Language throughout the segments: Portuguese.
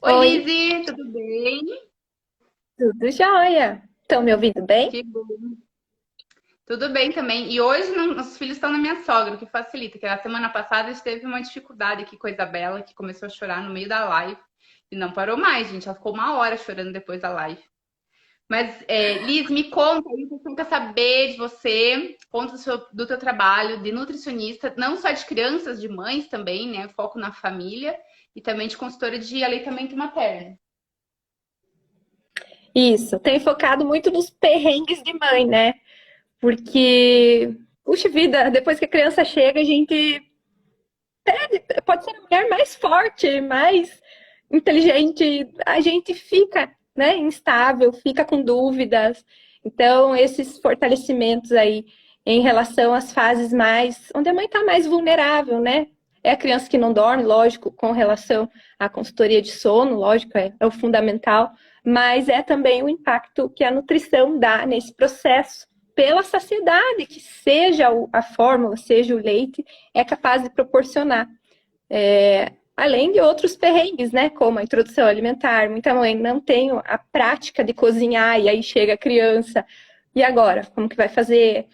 Oi, Oi, Lizzy, tudo bem? tudo jóia? Estão me ouvindo bem? Que bom. Tudo bem também. E hoje os filhos estão na minha sogra, o que facilita, que a semana passada a gente teve uma dificuldade aqui com a Isabela, que começou a chorar no meio da live e não parou mais, gente. Ela ficou uma hora chorando depois da live. Mas, Liz, me conta aí, eu quero saber de você, conta do teu trabalho de nutricionista, não só de crianças, de mães também, né? Foco na família e também de consultora de aleitamento materno. Isso, tenho focado muito nos perrengues de mãe, né? Porque, puxa vida, depois que a criança chega, a gente pode ser a mulher mais forte, mais inteligente, a gente fica, né, instável, fica com dúvidas. Então, esses fortalecimentos aí em relação às fases mais, onde a mãe está mais vulnerável, né? É a criança que não dorme, lógico, com relação à consultoria de sono, lógico, é o fundamental, mas é também o impacto que a nutrição dá nesse processo pela saciedade, que seja a fórmula, seja o leite, é capaz de proporcionar. Além de outros perrengues, né? Como a introdução alimentar. Muita mãe não tem a prática de cozinhar e aí chega a criança. E agora? Como que vai fazer?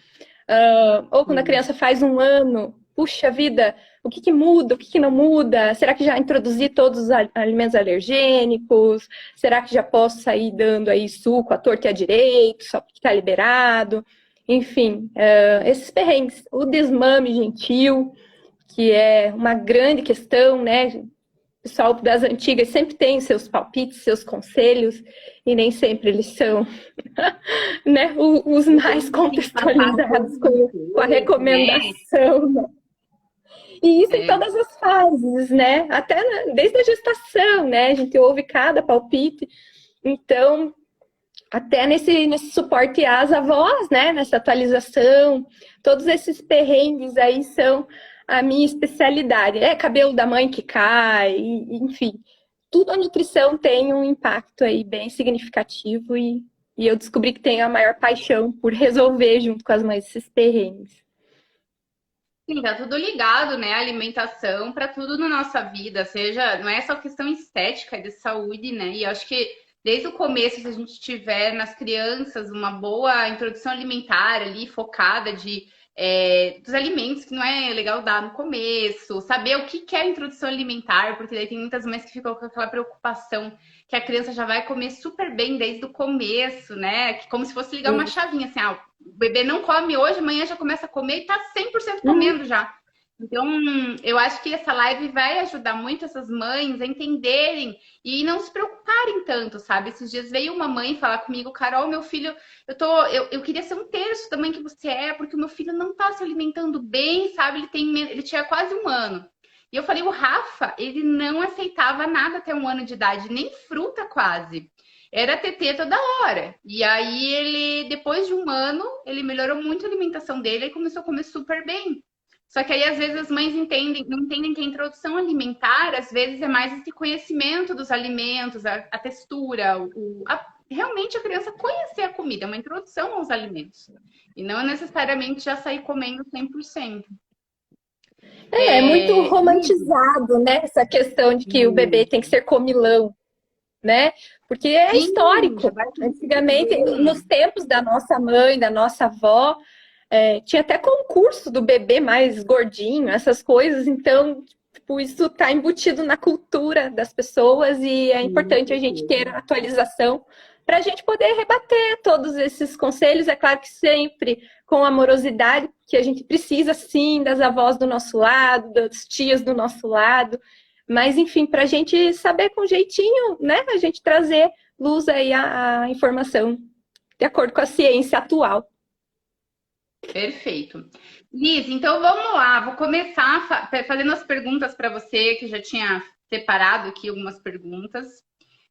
Ou quando a criança faz 1 ano, puxa vida, o que muda, o que não muda? Será que já introduzi todos os alimentos alergênicos? Será que já posso sair dando aí suco à torta e à direito, só porque está liberado? Enfim, esses perrengues. O desmame gentil, que é uma grande questão, né? O pessoal das antigas sempre tem seus palpites, seus conselhos, e nem sempre eles são, né, os mais Tem que passar contextualizados todos os com a textos, né? recomendação. Né? E isso em É, todas as fases, né? Até desde a gestação, né? A gente ouve cada palpite. Então, até nesse suporte às avós, né? Nessa atualização, todos esses perrengues aí são a minha especialidade. É cabelo da mãe que cai, enfim. Tudo a nutrição tem um impacto aí bem significativo e eu descobri que tenho a maior paixão por resolver junto com as mães esses perrengues. sim, tá tudo ligado, né? Alimentação para tudo na nossa vida, seja, não é só questão estética, é de saúde, né? E eu acho que desde o começo, se a gente tiver nas crianças uma boa introdução alimentar ali, focada dos alimentos que não é legal dar no começo, saber o que é a introdução alimentar, porque daí tem muitas mães que ficam com aquela preocupação que a criança já vai comer super bem desde o começo, né? Que como se fosse ligar uma chavinha, assim, o bebê não come hoje, amanhã já começa a comer e tá 100% comendo já. Então, eu acho que essa live vai ajudar muito essas mães a entenderem e não se preocuparem tanto, sabe? Esses dias veio uma mãe falar comigo, Carol, meu filho, eu queria ser 1/3 da mãe que você é, porque o meu filho não tá se alimentando bem, sabe? Ele tinha quase 1 ano. E eu falei, o Rafa, ele não aceitava nada até 1 ano de idade, nem fruta quase. Era TT toda hora. E aí ele, depois de 1 ano, ele melhorou muito a alimentação dele e começou a comer super bem. Só que aí, às vezes, as mães não entendem que a introdução alimentar, às vezes, é mais esse conhecimento dos alimentos, a textura, realmente a criança conhecer a comida, é uma introdução aos alimentos. E não necessariamente já sair comendo 100%. É muito Liz, romantizado, né? Essa questão de que o bebê tem que ser comilão, né? Porque é sim, já histórico. vai tudo super Antigamente, nos bem. tempos da nossa mãe, da nossa avó, tinha até concurso do bebê mais gordinho, essas coisas. Então, tipo, isso está embutido na cultura das pessoas e é Com importante a gente ter certeza. a atualização para a gente poder rebater todos esses conselhos. É claro que sempre com amorosidade, que a gente precisa sim das avós do nosso lado, das tias do nosso lado, mas enfim, para a gente saber com jeitinho, né, a gente trazer luz aí a informação de acordo com a ciência atual. Perfeito. Liz, então vamos lá. Vou começar fazendo as perguntas para você, que eu já tinha separado aqui algumas perguntas.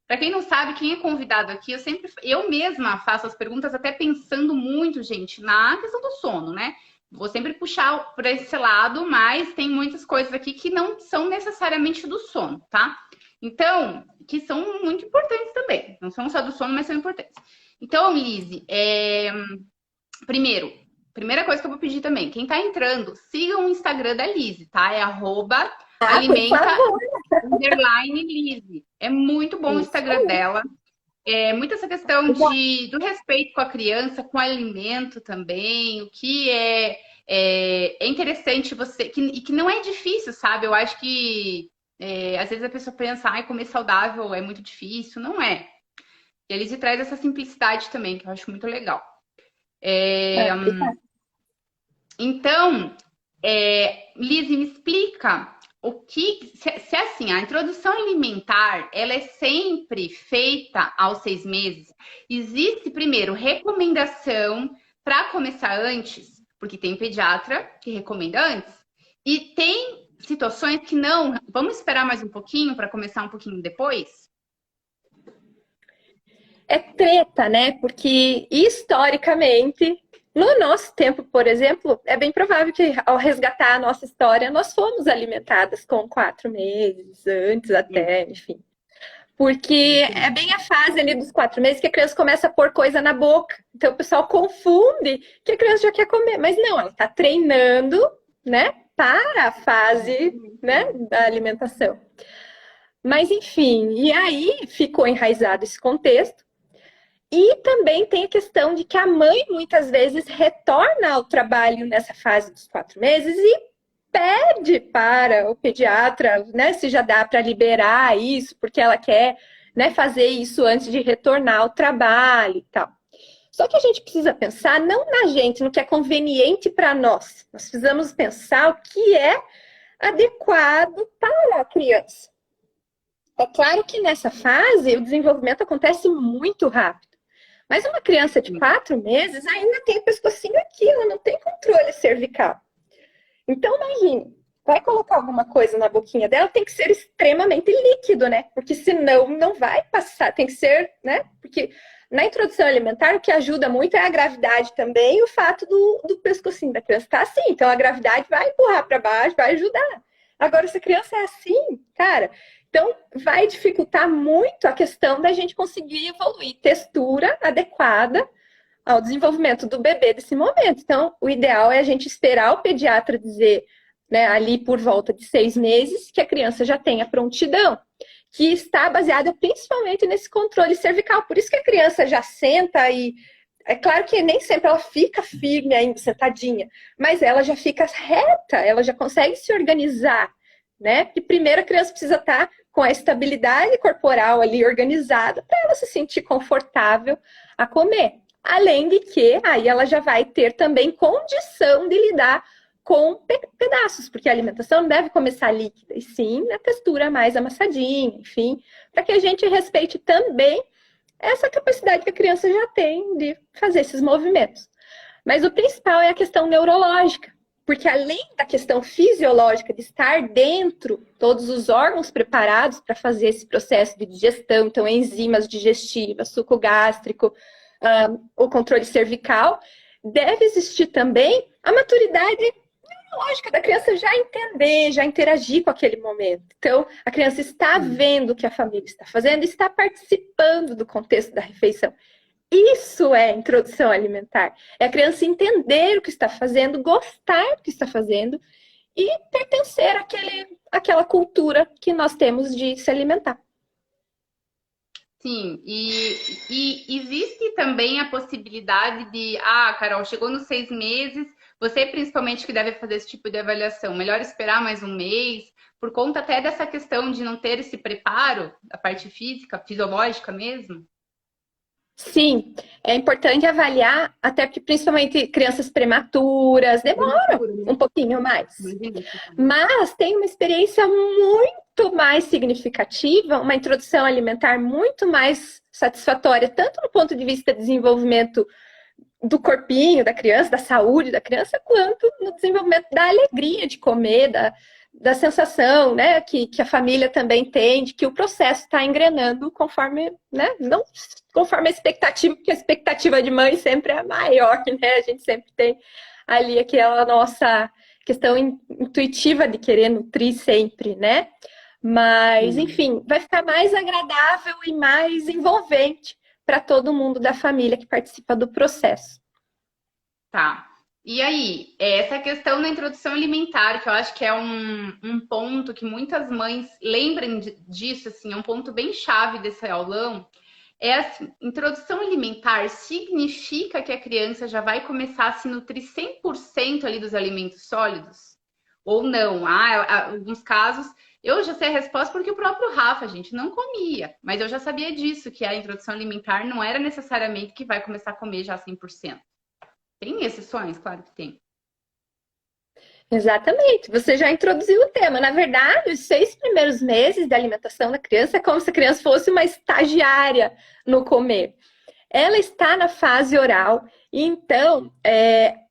Para quem não sabe, quem é convidado aqui, eu mesma faço as perguntas até pensando muito, gente, na questão do sono, né? Vou sempre puxar para esse lado, mas tem muitas coisas aqui que não são necessariamente do sono, tá? Então, que são muito importantes também. Não são só do sono, mas são importantes. Então, Liz, primeiro, primeira coisa que eu vou pedir também, quem tá entrando, siga o Instagram da Liz, tá? É Ah, por alimenta favor. underline Lise. É muito bom o Isso. Instagram dela. É muito essa questão do respeito com a criança, com o alimento também, o que é interessante você, e que não é difícil, sabe? Eu acho que às vezes a pessoa pensa, ai, comer saudável é muito difícil. Não é. E a Lise traz essa simplicidade também, que eu acho muito legal. Obrigada. Então, Lise, me explica se é assim, a introdução alimentar, ela é sempre feita aos 6 meses. Existe, primeiro, recomendação para começar antes, porque tem pediatra que recomenda antes, e tem situações que não, vamos esperar mais um pouquinho para começar um pouquinho depois? É treta, né? Porque historicamente, no nosso tempo, por exemplo, é bem provável que ao resgatar a nossa história, nós fomos alimentadas com 4 meses, antes até, enfim. Porque é bem a fase ali dos 4 meses que a criança começa a pôr coisa na boca. Então o pessoal confunde que a criança já quer comer. Mas não, ela está treinando, né, para a fase, né, da alimentação. Mas enfim, e aí ficou enraizado esse contexto. E também tem a questão de que a mãe muitas vezes retorna ao trabalho nessa fase dos 4 meses e pede para o pediatra, né, se já dá para liberar isso, porque ela quer, né, fazer isso antes de retornar ao trabalho e tal. Só que a gente precisa pensar não na gente, no que é conveniente para nós. Nós precisamos pensar o que é adequado para a criança. É claro que nessa fase o desenvolvimento acontece muito rápido. Mas uma criança de 4 meses ainda tem o pescocinho aqui, ela não tem controle cervical. Então, imagine, vai colocar alguma coisa na boquinha dela, tem que ser extremamente líquido, né? Porque senão não vai passar, tem que ser, né? Porque na introdução alimentar, o que ajuda muito é a gravidade também e o fato do pescocinho da criança estar assim. Então, a gravidade vai empurrar para baixo, vai ajudar. Agora, se a criança é assim, cara, então vai dificultar muito a questão da gente conseguir evoluir textura adequada ao desenvolvimento do bebê desse momento. Então, o ideal é a gente esperar o pediatra dizer, né, ali por volta de 6 meses, que a criança já tenha prontidão, que está baseada principalmente nesse controle cervical. Por isso que a criança já senta e... É claro que nem sempre ela fica firme ainda, sentadinha, mas ela já fica reta, ela já consegue se organizar, né? Porque primeiro a criança precisa estar com a estabilidade corporal ali organizada para ela se sentir confortável a comer. Além de que aí ela já vai ter também condição de lidar com pedaços, porque a alimentação não deve começar líquida, e sim na textura mais amassadinha, enfim, para que a gente respeite também essa capacidade que a criança já tem de fazer esses movimentos. Mas o principal é a questão neurológica, porque além da questão fisiológica de estar dentro, todos os órgãos preparados para fazer esse processo de digestão, então enzimas digestivas, suco gástrico, o controle cervical, deve existir também a maturidade neurológica da criança já entender, já interagir com aquele momento. Então, a criança está vendo o que a família está fazendo, está participando do contexto da refeição. Isso é introdução alimentar. É a criança entender o que está fazendo, gostar do que está fazendo e pertencer àquela cultura que nós temos de se alimentar. Sim, e existe também a possibilidade de, Carol, chegou nos 6 meses, você principalmente que deve fazer esse tipo de avaliação, melhor esperar mais um mês, por conta até dessa questão de não ter esse preparo da parte física, fisiológica mesmo? Sim, é importante avaliar, até porque principalmente crianças prematuras demoram um pouquinho mais. Mas tem uma experiência muito mais significativa, uma introdução alimentar muito mais satisfatória, tanto no ponto de vista de desenvolvimento do corpinho da criança, da saúde da criança, quanto no desenvolvimento da alegria de comer, da sensação, né, que a família também tem, de que o processo está engrenando conforme, né, não conforme a expectativa, porque a expectativa de mãe sempre é maior, né, a gente sempre tem ali aquela nossa questão intuitiva de querer nutrir sempre, né, mas, enfim, vai ficar mais agradável e mais envolvente para todo mundo da família que participa do processo. Tá. E aí, essa questão da introdução alimentar, que eu acho que é um ponto que muitas mães lembram disso, assim, é um ponto bem chave desse aulão, é assim, introdução alimentar significa que a criança já vai começar a se nutrir 100% ali dos alimentos sólidos? Ou não? Alguns casos, eu já sei a resposta porque o próprio Rafa, gente, não comia. Mas eu já sabia disso, que a introdução alimentar não era necessariamente que vai começar a comer já 100%. Tem exceções? Claro que tem. Exatamente, você já introduziu o tema. Na verdade, os 6 primeiros meses da alimentação da criança é como se a criança fosse uma estagiária no comer. Ela está na fase oral, então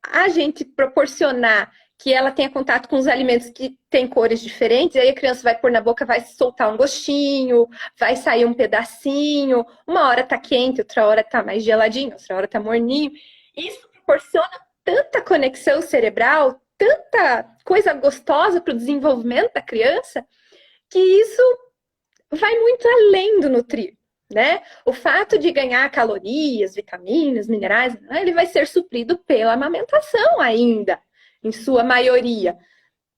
a gente proporcionar que ela tenha contato com os alimentos que têm cores diferentes, aí a criança vai pôr na boca, vai soltar um gostinho, vai sair um pedacinho, uma hora tá quente, outra hora tá mais geladinho, outra hora tá morninho. Isso proporciona tanta conexão cerebral, tanta coisa gostosa para o desenvolvimento da criança, que isso vai muito além do nutrir, né? O fato de ganhar calorias, vitaminas, minerais, ele vai ser suprido pela amamentação ainda, em sua maioria.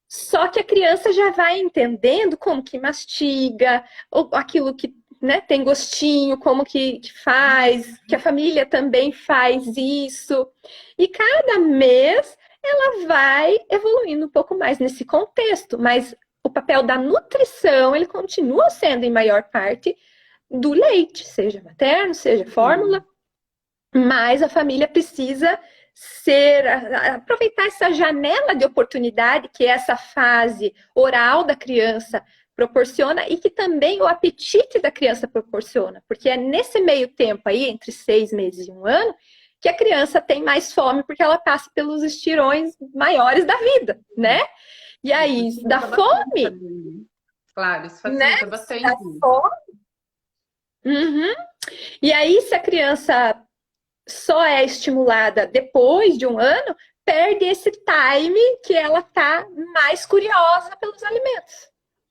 Só que a criança já vai entendendo como que mastiga, ou aquilo que, né, tem gostinho, como que faz, que a família também faz isso. E cada mês ela vai evoluindo um pouco mais nesse contexto, mas o papel da nutrição, ele continua sendo em maior parte do leite, seja materno, seja fórmula, mas a família precisa aproveitar essa janela de oportunidade que essa fase oral da criança proporciona e que também o apetite da criança proporciona, porque é nesse meio tempo aí, entre 6 meses e 1 ano, que a criança tem mais fome, porque ela passa pelos estirões maiores da vida, né? E aí, isso dá fome. Claro, isso facilita bastante. Dá fome. Uhum. E aí, se a criança só é estimulada depois de 1 ano, perde esse time que ela tá mais curiosa pelos alimentos,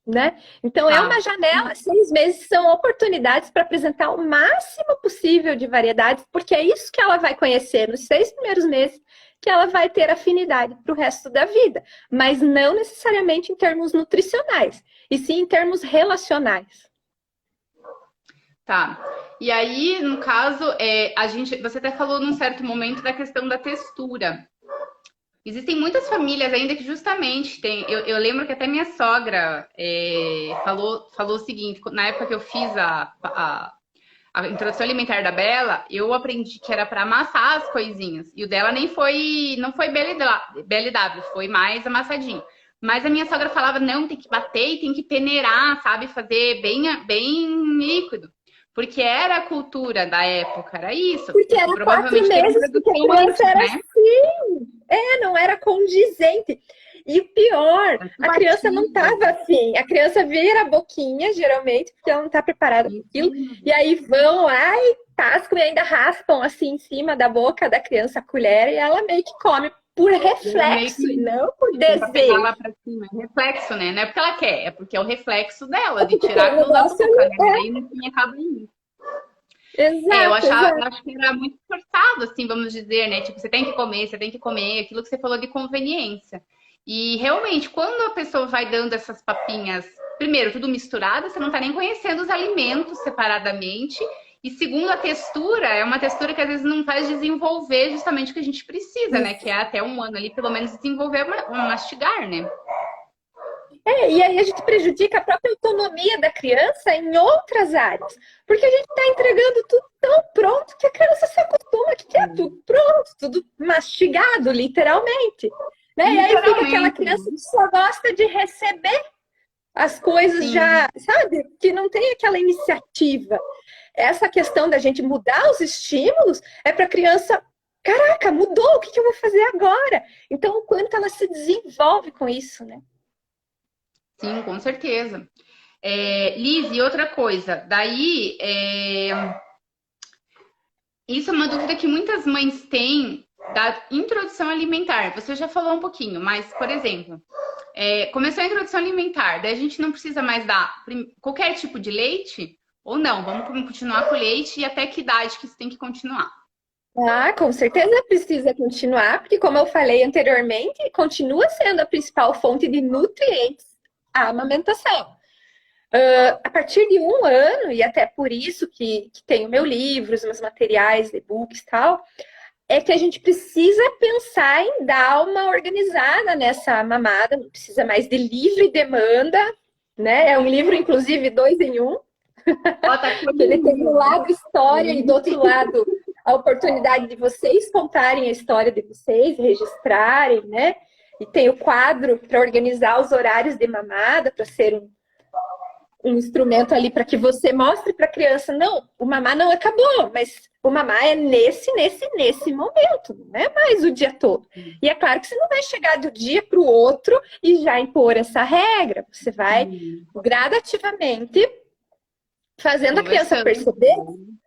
né? Então, é uma janela, 6 meses são oportunidades para apresentar o máximo possível de variedades, porque é isso que ela vai conhecer nos 6 primeiros meses, que ela vai ter afinidade para o resto da vida, mas não necessariamente em termos nutricionais, e sim em termos relacionais. Tá. E aí, no caso, você até falou num certo momento da questão da textura. Existem muitas famílias ainda que justamente tem. Eu lembro que até minha sogra falou o seguinte: na época que eu fiz a introdução alimentar da Bela, eu aprendi que era para amassar as coisinhas. E o dela não foi BLW, foi mais amassadinho. Mas a minha sogra falava: não, tem que bater e tem que peneirar, sabe? Fazer bem líquido. Porque era a cultura da época, era isso. Porque era 4 meses, porque a criança era assim. Não era condizente. E o pior, a criança não estava assim. A criança vira a boquinha, geralmente, porque ela não está preparada para aquilo. E aí vão lá e tascam e ainda raspam assim em cima da boca da criança a colher e ela meio que come por reflexo e não por desejo. Lá pra cima. Reflexo, né? Não é porque ela quer, é porque é o reflexo dela, de tirar aquilo da boca, né? Daí no fim acaba indo. Exato, eu acho que era muito forçado, assim, vamos dizer, né? Tipo, você tem que comer, aquilo que você falou de conveniência. E realmente, quando a pessoa vai dando essas papinhas, primeiro, tudo misturado, você não tá nem conhecendo os alimentos separadamente. E segundo, a textura é uma textura que às vezes não faz desenvolver justamente o que a gente precisa, né? Que é até 1 ano ali, pelo menos, desenvolver mastigar, né? E aí a gente prejudica a própria autonomia da criança em outras áreas. Porque a gente está entregando tudo tão pronto que a criança se acostuma que é tudo pronto, tudo mastigado, literalmente. Né? E aí fica aquela criança que só gosta de receber as coisas já, sabe? Que não tem aquela iniciativa. Essa questão da gente mudar os estímulos é para a criança, caraca, mudou, o que eu vou fazer agora? Então, o quanto ela se desenvolve com isso, né? Sim, com certeza. Liz, e outra coisa, daí, isso é uma dúvida que muitas mães têm da introdução alimentar. Você já falou um pouquinho, mas, por exemplo, começou a introdução alimentar, daí a gente não precisa mais dar qualquer tipo de leite? Ou não? Vamos continuar com leite e até que idade que isso tem que continuar? Ah, com certeza precisa continuar, porque como eu falei anteriormente, continua sendo a principal fonte de nutrientes a amamentação. A partir de 1 ano, e até por isso que tem o meu livro, os meus materiais, e-books e tal, é que a gente precisa pensar em dar uma organizada nessa mamada, não precisa mais de livre demanda, né? É um livro, inclusive, 2 em 1, Ó, tá que ele tem do comigo. lado história e do outro lado a oportunidade de vocês contarem a história de vocês, registrarem, né? E tem o quadro para organizar os horários de mamada, para ser um instrumento ali para que você mostre para a criança, não, o mamar não acabou, mas o mamar é nesse momento, não é mais o dia todo. E é claro que você não vai chegar do dia para o outro e já impor essa regra, você vai gradativamente fazendo a criança Conversando. perceber,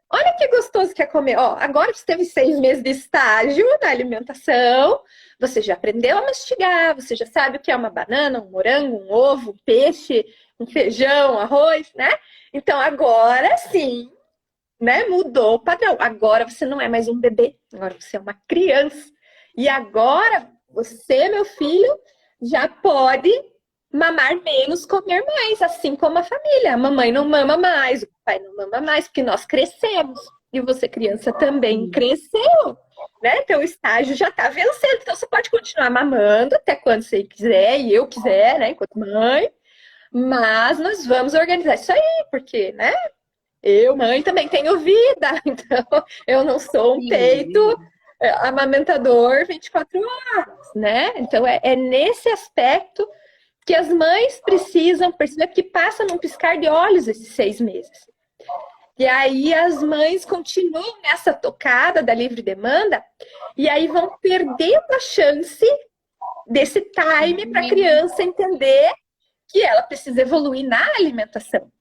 olha que gostoso que é comer. Ó, agora você teve 6 meses de estágio da alimentação, você já aprendeu a mastigar, você já sabe o que é uma banana, um morango, um ovo, um peixe, um feijão, um arroz, né? Então agora sim, né? Mudou o padrão. Agora você não é mais um bebê, agora você é uma criança. E agora você, meu filho, já pode mamar menos, comer mais, assim como a família. A mamãe não mama mais, o pai não mama mais, porque nós crescemos. E você, criança, também cresceu, né? Teu estágio já tá vencendo. Então você pode continuar mamando até quando você quiser, e eu quiser, né? Enquanto mãe. Mas nós vamos organizar isso aí, porque, né? Eu, mãe, também tenho vida. Então, eu não sou um peito Sim. amamentador 24 horas, né? Então, é nesse aspecto que as mães precisam perceber que passa num piscar de olhos esses 6 meses. E aí as mães continuam nessa tocada da livre demanda e aí vão perdendo a chance desse time para a criança entender que ela precisa evoluir na alimentação.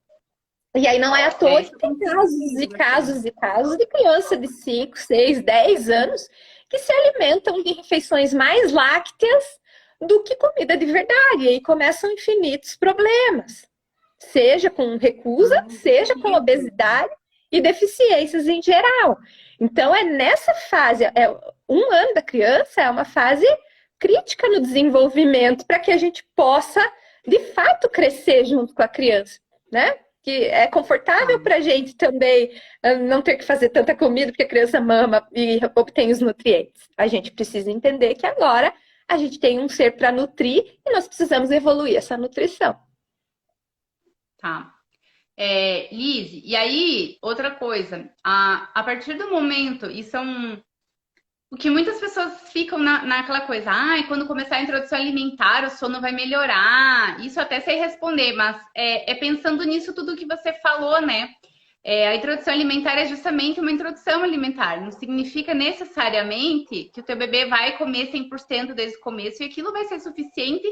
E aí não é à toa que tem casos e casos e casos de criança de 5, 6, 10 anos que se alimentam de refeições mais lácteas do que comida de verdade. E aí começam infinitos problemas, seja com recusa, seja com obesidade e deficiências em geral. Então é nessa fase, 1 ano da criança é uma fase crítica no desenvolvimento para que a gente possa, de fato, crescer junto com a criança, né? Que é confortável para a gente também não ter que fazer tanta comida porque a criança mama e obtém os nutrientes. A gente precisa entender que agora a gente tem um ser para nutrir e nós precisamos evoluir essa nutrição. Tá. Liz, e aí, outra coisa, a partir do momento, isso é o que muitas pessoas ficam naquela coisa, quando começar a introdução alimentar, o sono vai melhorar. Isso até sei responder, mas é pensando nisso tudo que você falou, né? A introdução alimentar é justamente uma introdução alimentar. Não significa necessariamente que o teu bebê vai comer 100% desde o começo e aquilo vai ser suficiente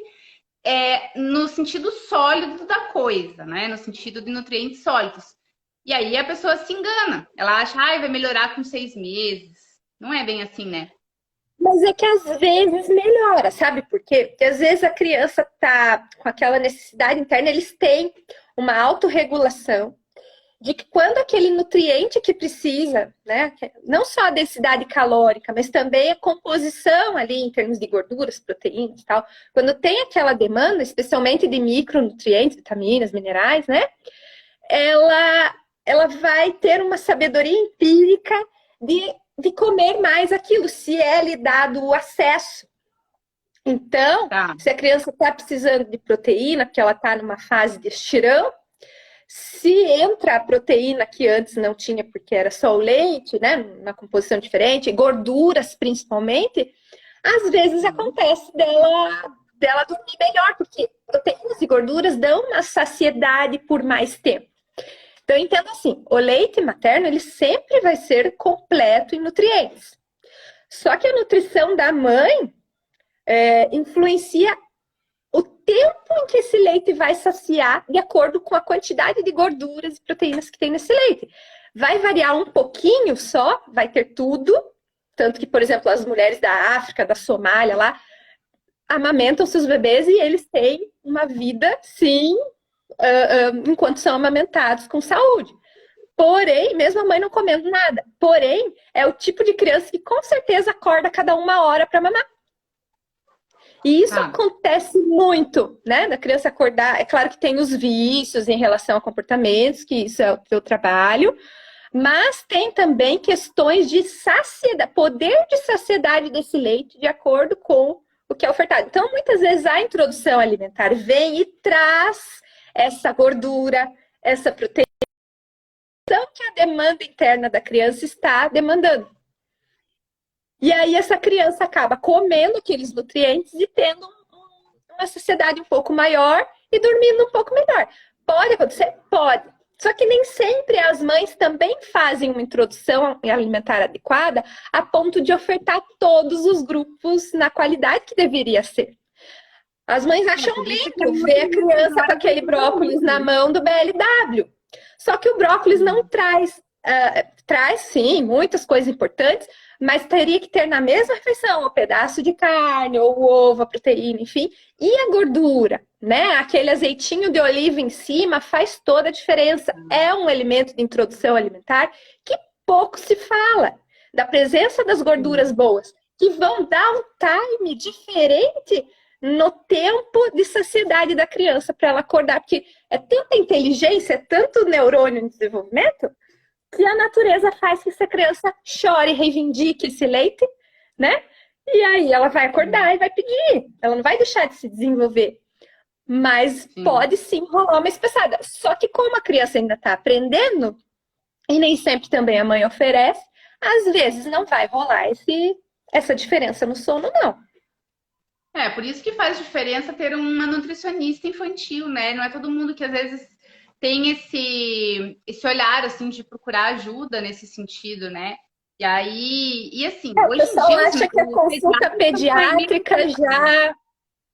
no sentido sólido da coisa, né? No sentido de nutrientes sólidos. E aí a pessoa se engana. Ela acha, vai melhorar com 6 meses. Não é bem assim, né? Mas é que às vezes melhora, sabe por quê? Porque às vezes a criança tá com aquela necessidade interna, eles têm uma autorregulação de que quando aquele nutriente que precisa, né, não só a densidade calórica, mas também a composição ali em termos de gorduras, proteínas e tal, quando tem aquela demanda, especialmente de micronutrientes, vitaminas, minerais, né, ela vai ter uma sabedoria empírica de comer mais aquilo, se é lhe dado o acesso. Então, se a criança está precisando de proteína, porque ela está numa fase de estirão, se entra a proteína que antes não tinha, porque era só o leite, né, uma composição diferente, gorduras principalmente, às vezes acontece dela dormir melhor, porque proteínas e gorduras dão uma saciedade por mais tempo. Então, eu entendo assim, o leite materno, ele sempre vai ser completo em nutrientes. Só que a nutrição da mãe influencia o tempo em que esse leite vai saciar de acordo com a quantidade de gorduras e proteínas que tem nesse leite. Vai variar um pouquinho só, vai ter tudo. Tanto que, por exemplo, as mulheres da África, da Somália lá, amamentam seus bebês e eles têm uma vida, sim, enquanto são amamentados com saúde. Porém, mesmo a mãe não comendo nada. Porém, é o tipo de criança que com certeza acorda cada 1 hora para mamar. E isso acontece muito, né? Da criança acordar. É claro que tem os vícios em relação a comportamentos, que isso é o teu trabalho, mas tem também questões de saciedade, poder de saciedade desse leite, de acordo com o que é ofertado. Então, muitas vezes a introdução alimentar vem e traz essa gordura, essa proteína que a demanda interna da criança está demandando. E aí essa criança acaba comendo aqueles nutrientes e tendo uma saciedade um pouco maior e dormindo um pouco melhor. Pode acontecer? Pode. Só que nem sempre as mães também fazem uma introdução alimentar adequada a ponto de ofertar todos os grupos na qualidade que deveria ser. As mães acham lindo ver a criança com aquele brócolis na mão do BLW. Só que o brócolis não traz, traz sim, muitas coisas importantes, mas teria que ter na mesma refeição um pedaço de carne, ou ovo, a proteína, enfim, e a gordura, né? Aquele azeitinho de oliva em cima faz toda a diferença. É um alimento de introdução alimentar que pouco se fala, da presença das gorduras boas, que vão dar um time diferente no tempo de saciedade da criança para ela acordar, porque é tanta inteligência, é tanto neurônio em desenvolvimento, que a natureza faz que essa criança chore, reivindique esse leite, né? E aí ela vai acordar e vai pedir. Ela não vai deixar de se desenvolver. Mas pode sim rolar uma espessada. Só que como a criança ainda está aprendendo, e nem sempre também a mãe oferece, às vezes não vai rolar essa diferença no sono, não. Por isso que faz diferença ter uma nutricionista infantil, né? Não é todo mundo que às vezes tem esse olhar, assim, de procurar ajuda nesse sentido, né? E aí, e assim, hoje em dia... O pessoal acha que a consulta pediátrica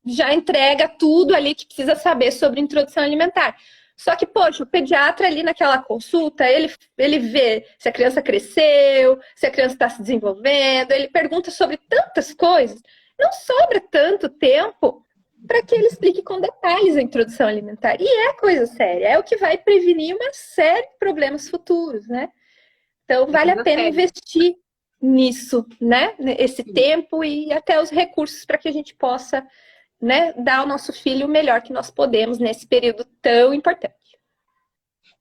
já entrega tudo ali que precisa saber sobre introdução alimentar. Só que, poxa, o pediatra ali naquela consulta, ele vê se a criança cresceu, se a criança está se desenvolvendo, ele pergunta sobre tantas coisas. Não sobra tanto tempo para que ele explique com detalhes a introdução alimentar. E é coisa séria, é o que vai prevenir uma série de problemas futuros, né? Então, vale a pena investir nisso, né? Esse tempo e até os recursos para que a gente possa, né, dar ao nosso filho o melhor que nós podemos nesse período tão importante.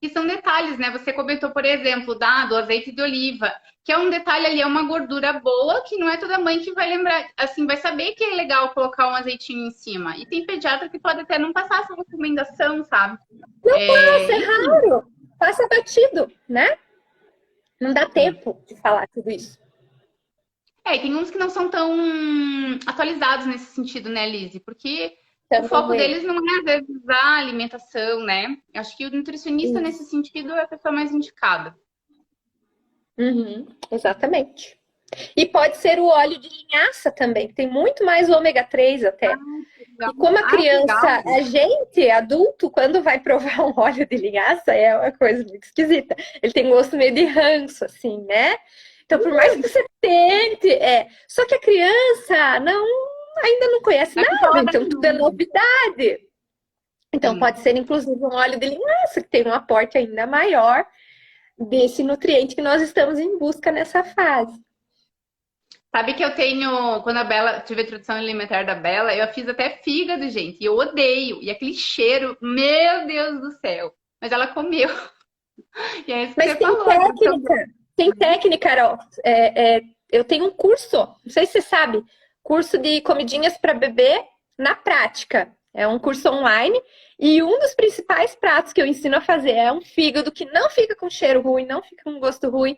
E são detalhes, né? Você comentou, por exemplo, do azeite de oliva, que é um detalhe ali, é uma gordura boa, que não é toda mãe que vai lembrar, assim, vai saber que é legal colocar um azeitinho em cima. E tem pediatra que pode até não passar essa recomendação, sabe? Não passa, é raro. Passa batido, né? Não dá tempo de falar tudo isso. E tem uns que não são tão atualizados nesse sentido, né, Lizzy? Porque o foco deles não é, às vezes, a alimentação, né? Acho que o nutricionista, nesse sentido, é a pessoa mais indicada. Exatamente. E pode ser o óleo de linhaça também, que tem muito mais ômega 3 até. E como a criança, a gente, adulto, quando vai provar um óleo de linhaça, é uma coisa muito esquisita. Ele tem gosto meio de ranço, assim, né? Então, por mais que você tente, só que a criança ainda não conhece nada, então tudo é novidade. Então, pode ser, inclusive, um óleo de linhaça, que tem um aporte ainda maior desse nutriente que nós estamos em busca nessa fase. Sabe que eu tenho, quando a Bela, tive a introdução alimentar da Bela, eu fiz até fígado, gente, e eu odeio. E aquele cheiro, meu Deus do céu. Mas ela comeu. E é isso que Mas você tem falou. Técnica. Tem técnica, Carol. Eu tenho um curso, não sei se você sabe, curso de comidinhas para bebê na prática. É um curso online e um dos principais pratos que eu ensino a fazer é um fígado que não fica com cheiro ruim, não fica com gosto ruim.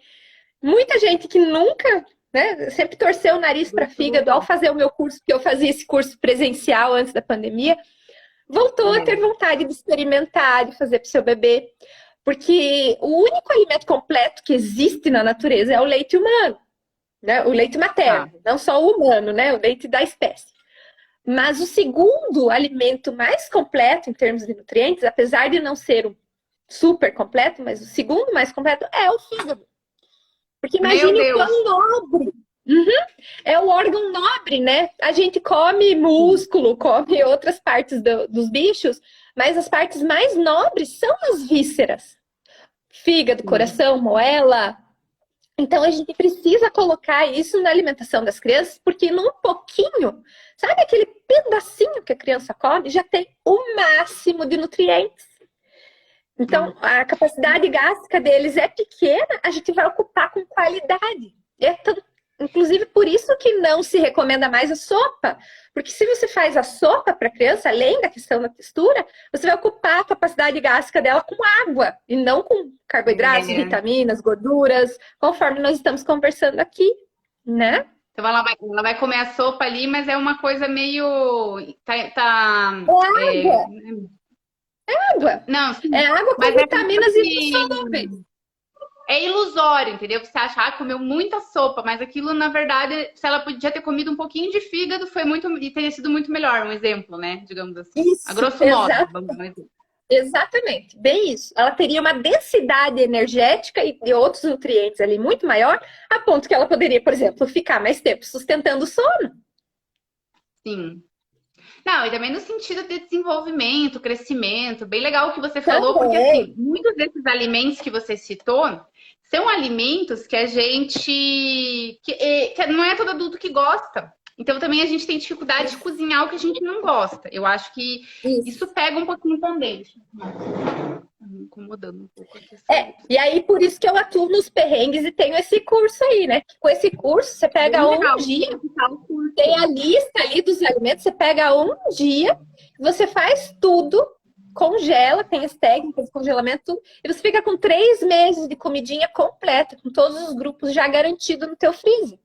Muita gente que nunca, né, sempre torceu o nariz para fígado ao fazer o meu curso, porque eu fazia esse curso presencial antes da pandemia, voltou a ter vontade de experimentar, de fazer para o seu bebê. Porque o único alimento completo que existe na natureza é o leite humano, né? O leite materno, não só o humano, né? O leite da espécie. Mas o segundo alimento mais completo em termos de nutrientes, apesar de não ser um super completo, mas o segundo mais completo é o fígado. Porque imagine o quão nobre. É o órgão nobre, né? A gente come músculo, come outras partes dos bichos, mas as partes mais nobres são as vísceras. fígado, Sim. coração, moela. Então a gente precisa colocar isso na alimentação das crianças, porque num pouquinho, sabe aquele pedacinho que a criança come, já tem o máximo de nutrientes. Então, Nossa. a capacidade gástrica deles é pequena, a gente vai ocupar com qualidade. Inclusive, por isso que não se recomenda mais a sopa. Porque se você faz a sopa para a criança, além da questão da textura, você vai ocupar a capacidade gástrica dela com água, e não com carboidratos, É. vitaminas, gorduras, conforme nós estamos conversando aqui, né? Então ela vai comer a sopa ali, mas é uma coisa meio. É É, água, água. não, É sim. água com Mas é como vitaminas se insolúveis. é ilusório, entendeu? Você acha, comeu muita sopa, mas aquilo, na verdade, se ela podia ter comido um pouquinho de fígado, foi muito e teria sido muito melhor, um exemplo, né? Digamos assim. A Isso, grosso modo, vamos dar um exemplo. exatamente, bem isso. Ela teria uma densidade energética e de outros nutrientes ali muito maior, a ponto que ela poderia, por exemplo, ficar mais tempo sustentando o sono. Sim. Não, e também no sentido de desenvolvimento, crescimento, bem legal o que você falou, porque Também. assim, muitos desses alimentos que você citou são alimentos que a gente que não é todo adulto que gosta. Então também a gente tem dificuldade de Isso, cozinhar o que a gente não gosta. Eu acho que isso isso. pega um pouquinho também. Tá me incomodando um pouco aqui essa luz. E aí por isso que eu atuo nos perrengues e tenho esse curso aí, né? Com esse curso, você Bem pega um legal, dia, tá o tem a curso. lista ali dos alimentos, você pega um dia, você faz tudo, congela, tem as técnicas de congelamento, tudo, e você fica com 3 meses de comidinha completa, com todos os grupos já garantidos no teu freezer.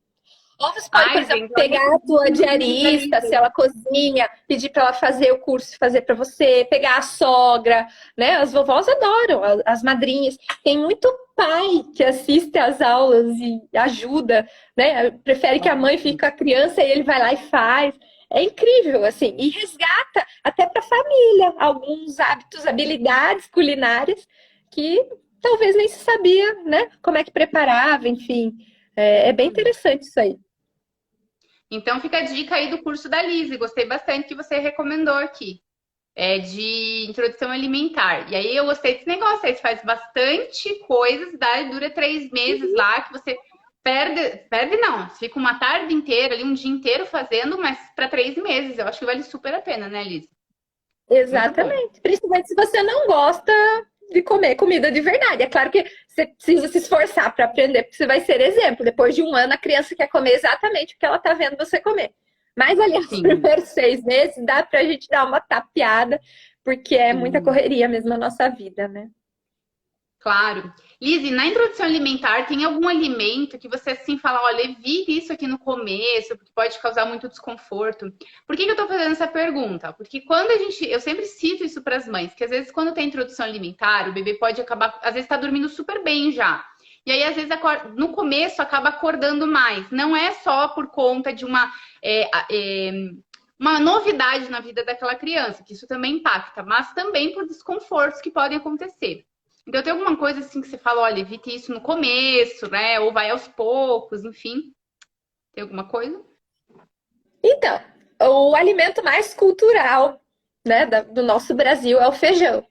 Ou você pode, por Ai, exemplo, gente, olha pegar a tua diarista, se que ela cozinha, pedir para ela fazer o curso, fazer para você, pegar a sogra, né? As vovós adoram, as madrinhas. Tem muito pai que assiste às aulas e ajuda, né? Prefere que a mãe fique com a criança e ele vai lá e faz. É incrível, assim, e resgata até para a família alguns hábitos, habilidades culinárias que talvez nem se sabia, né? Como é que preparava, enfim. É bem interessante isso aí. Então fica a dica aí do curso da Lise. Gostei bastante que você recomendou aqui. É de introdução alimentar. E aí eu gostei desse negócio. Aí você faz bastante coisas, dura 3 meses lá que você perde não. Você fica uma tarde inteira ali, um dia inteiro fazendo, mas para 3 meses. Eu acho que vale super a pena, né, Lise? Muito bom. Exatamente. Principalmente se você não gosta de comer comida de verdade. É claro que você precisa se esforçar para aprender, porque você vai ser exemplo. Depois de um ano, a criança quer comer exatamente o que ela está vendo você comer. Mas ali, os Sim. primeiros 6 meses, dá para a gente dar uma tapeada, porque é muita Sim. correria mesmo na nossa vida, né? Claro. Lizzy, na introdução alimentar, tem algum alimento que você assim fala, olha, evite isso aqui no começo, porque pode causar muito desconforto? Por que eu tô fazendo essa pergunta? Porque quando eu sempre cito isso para as mães, que às vezes quando tem introdução alimentar, o bebê pode acabar, às vezes está dormindo super bem já. E aí, às vezes, no começo, acaba acordando mais. Não é só por conta de uma novidade na vida daquela criança, que isso também impacta, mas também por desconfortos que podem acontecer. Então, tem alguma coisa assim que você fala, olha, evite isso no começo, né? Ou vai aos poucos, enfim. Tem alguma coisa? Então, o alimento mais cultural, né, do nosso Brasil é o feijão.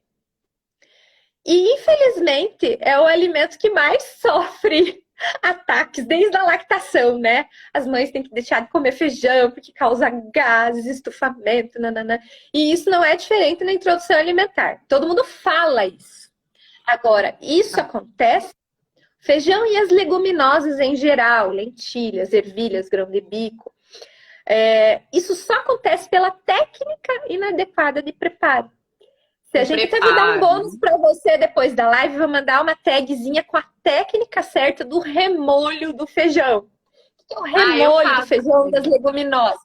E, infelizmente, é o alimento que mais sofre ataques desde a lactação, né? As mães têm que deixar de comer feijão porque causa gases, estufamento, nanana. E isso não é diferente na introdução alimentar. Todo mundo fala isso. Agora, isso acontece feijão e as leguminosas em geral, lentilhas, ervilhas, grão de bico. Isso só acontece pela técnica inadequada de preparo. Se a O gente até me dar um preparo. bônus para você depois da live, vou mandar uma tagzinha com a técnica certa do remolho do feijão. O que é o Ah, eu remolho do faço. feijão das leguminosas?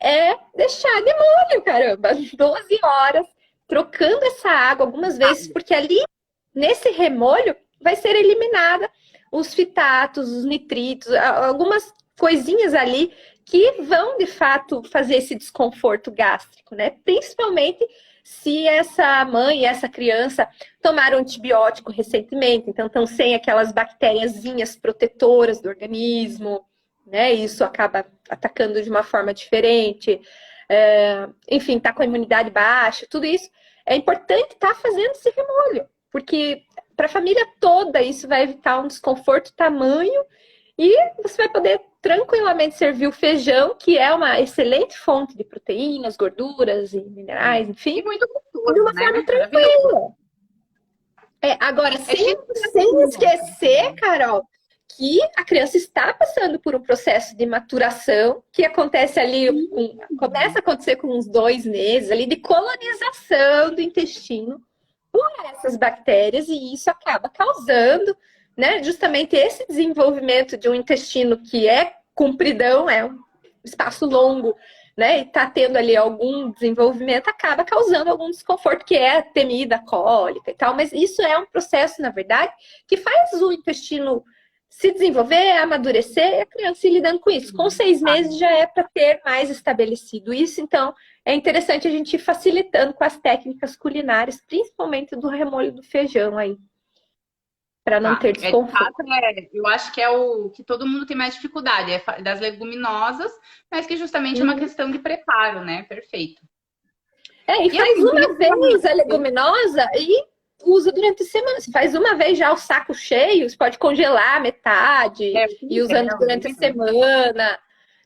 É deixar de molho, caramba, 12 horas, trocando essa água algumas vezes, porque ali, nesse remolho, vai ser eliminada os fitatos, os nitritos, algumas coisinhas ali que vão, de fato, fazer esse desconforto gástrico, né? Principalmente se essa mãe e essa criança tomaram antibiótico recentemente, então estão sem aquelas bactériazinhas protetoras do organismo, né? Isso acaba atacando de uma forma diferente. Enfim, está com a imunidade baixa, tudo isso. É importante estar fazendo esse remolho, porque para a família toda, isso vai evitar um desconforto tamanho e você vai poder tranquilamente servir o feijão, que é uma excelente fonte de proteínas, gorduras e minerais, enfim, E muito de gostoso, uma né? forma Maravilhoso. tranquila. Agora, É cheio sem esquecer, de... Carol, que a criança está passando por um processo de maturação que acontece ali, começa a acontecer com uns 2 meses ali de colonização do intestino por essas bactérias e isso acaba causando, né, justamente esse desenvolvimento de um intestino que é compridão, é um espaço longo, né, e está tendo ali algum desenvolvimento, acaba causando algum desconforto, que é temida cólica e tal, mas isso é um processo, na verdade, que faz o intestino se desenvolver, amadurecer, e a criança ir lidando com isso. Com 6 meses já é para ter mais estabelecido isso, então é interessante a gente ir facilitando com as técnicas culinárias, principalmente do remolho do feijão aí, para não ter Tá. É, de desconforto. fato, eu acho que é o que todo mundo tem mais dificuldade, é das leguminosas, mas que justamente é uma questão de preparo, né? Perfeito. E E faz assim, uma vez a definitivamente, leguminosa e usa durante a semana. Você faz uma vez já o saco cheio, você pode congelar metade eu e usando entendo, durante a semana,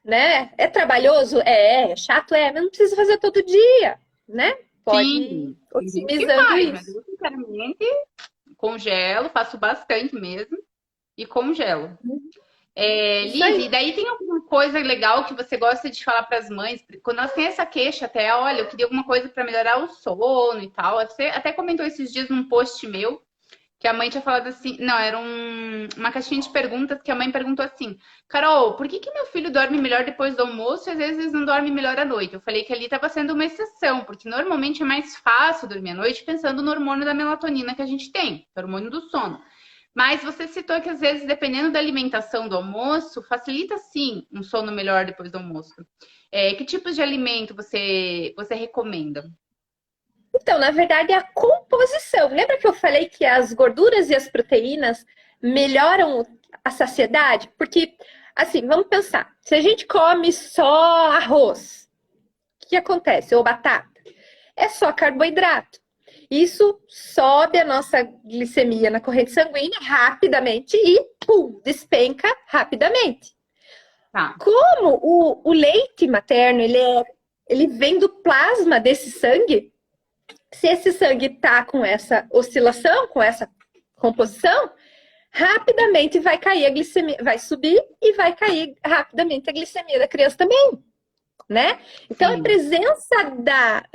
né? É trabalhoso? É chato, mas não precisa fazer todo dia, né? Pode ir sim, tem gente que otimizando faz, mas isso. eu sinceramente congelo, faço bastante mesmo e congelo. Isso Liz, aí. e daí tem alguma coisa legal que você gosta de falar para as mães? Quando elas têm essa queixa, até, olha, eu queria alguma coisa para melhorar o sono e tal. Você até comentou esses dias num post meu que a mãe tinha falado assim, não, era uma caixinha de perguntas que a mãe perguntou assim, Carol, por que que meu filho dorme melhor depois do almoço e às vezes não dorme melhor à noite? Eu falei que ali estava sendo uma exceção, porque normalmente é mais fácil dormir à noite pensando no hormônio da melatonina que a gente tem, que é o hormônio do sono. Mas você citou que às vezes, dependendo da alimentação do almoço, facilita sim um sono melhor depois do almoço. Que tipos de alimento você recomenda? Então, na verdade, é a composição. Lembra que eu falei que as gorduras e as proteínas melhoram a saciedade? Porque, assim, vamos pensar. Se a gente come só arroz, o que acontece? Ou batata? É só carboidrato. Isso sobe a nossa glicemia na corrente sanguínea rapidamente e, pum, despenca rapidamente. Tá. Como o leite materno, ele vem do plasma desse sangue, se esse sangue está com essa oscilação, com essa composição, rapidamente vai cair a glicemia, vai subir e vai cair rapidamente a glicemia da criança também, né? Então a Sim. presença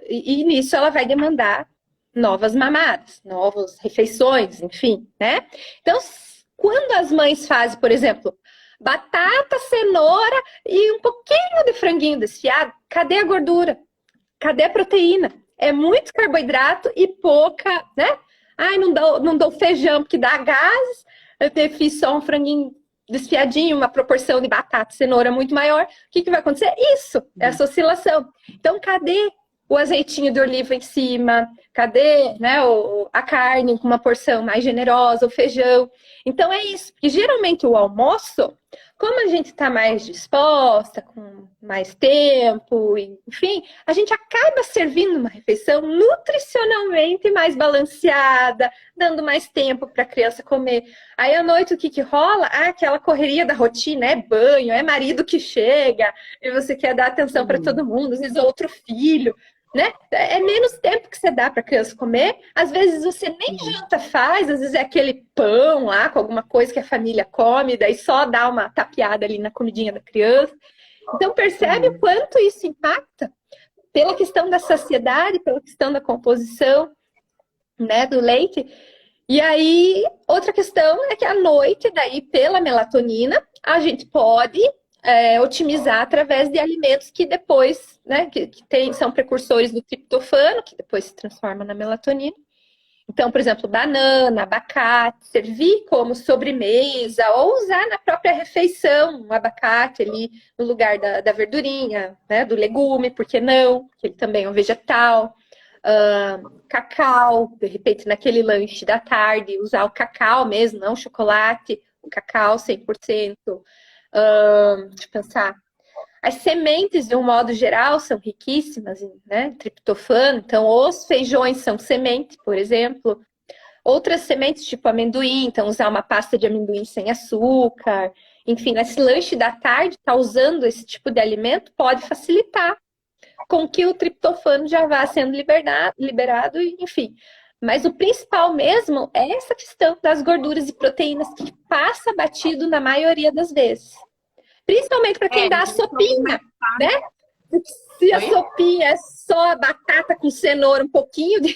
e nisso ela vai demandar novas mamadas, novas refeições, enfim, né? Então quando as mães fazem, por exemplo, batata, cenoura e um pouquinho de franguinho desfiado, cadê a gordura? Cadê a proteína? É muito carboidrato e pouca, né? Ai, não dou feijão porque dá gases. Fiz só um franguinho desfiadinho, uma proporção de batata e cenoura muito maior. O que vai acontecer? Isso, essa oscilação. Então, cadê o azeitinho de oliva em cima? Cadê, né, a carne com uma porção mais generosa, o feijão? Então, é isso. Porque geralmente o almoço, como a gente está mais disposta, com mais tempo, enfim, a gente acaba servindo uma refeição nutricionalmente mais balanceada, dando mais tempo para a criança comer. Aí à noite o que rola? Aquela correria da rotina, é banho, é marido que chega, e você quer dar atenção para todo mundo, às vezes é outro filho. Né? É menos tempo que você dá para a criança comer. Às vezes você nem janta faz, às vezes é aquele pão lá com alguma coisa que a família come, daí só dá uma tapeada ali na comidinha da criança. Então percebe o quanto isso impacta pela questão da saciedade, pela questão da composição, né, do leite. E aí, outra questão é que à noite, daí, pela melatonina, a gente pode otimizar através de alimentos que depois, né, que são precursores do triptofano, que depois se transforma na melatonina. Então, por exemplo, banana, abacate, servir como sobremesa ou usar na própria refeição um abacate ali no lugar da verdurinha, né, do legume, por que não? Que ele também é um vegetal. Cacau, de repente naquele lanche da tarde, usar o cacau mesmo, não chocolate, o cacau 100%. Deixa eu pensar. As sementes, de um modo geral, são riquíssimas em, né, triptofano. Então, os feijões são semente, por exemplo. outras sementes, tipo amendoim, então usar uma pasta de amendoim sem açúcar. Enfim, nesse lanche da tarde, tá usando esse tipo de alimento pode facilitar com que o triptofano já vá sendo liberado, enfim. Mas o principal mesmo é essa questão das gorduras e proteínas que passa batido na maioria das vezes. Principalmente para quem dá a sopinha, né? Se a sopinha é só batata com cenoura, um pouquinho de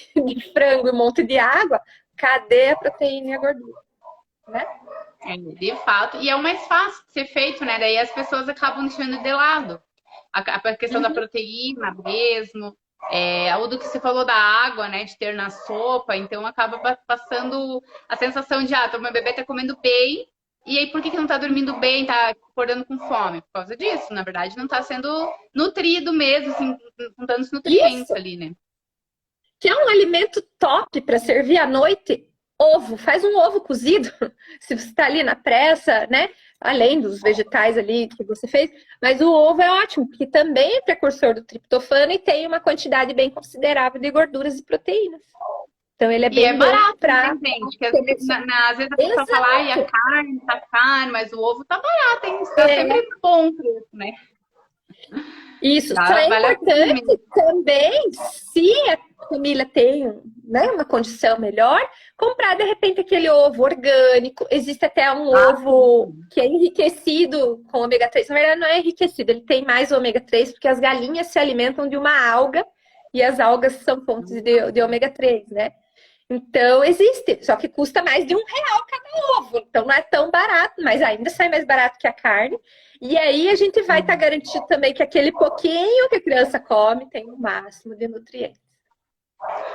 frango e um monte de água, cadê a proteína e a gordura? Né? De fato. E é o mais fácil de ser feito, né? Daí as pessoas acabam deixando de lado. A questão da proteína mesmo. O do que você falou da água, né? De ter na sopa. Então acaba passando a sensação de, meu bebê tá comendo bem. E aí, por que não tá dormindo bem, tá acordando com fome? Por causa disso, na verdade, não tá sendo nutrido mesmo, assim, com tantos nutrientes ali, né? Que é um alimento top para servir à noite, ovo. Faz um ovo cozido, se você está ali na pressa, né? Além dos vegetais ali que você fez. Mas o ovo é ótimo, porque também é precursor do triptofano e tem uma quantidade bem considerável de gorduras e proteínas. Então ele é bem bom barato, pra... né, gente? Que às vezes a pessoa fala, a carne tá cara, mas o ovo tá barato, hein? Tá sempre bom preço, né? Isso, só é importante também, se a família tem, né, uma condição melhor, comprar de repente aquele ovo orgânico. Existe até um ovo que é enriquecido com ômega 3. Na verdade, não é enriquecido, ele tem mais ômega 3, porque as galinhas se alimentam de uma alga e as algas são fontes de ômega 3, né? Então, existe, só que custa mais de R$1 cada ovo. Então, não é tão barato, mas ainda sai mais barato que a carne. E aí, a gente vai estar garantido também que aquele pouquinho que a criança come tem o máximo de nutrientes.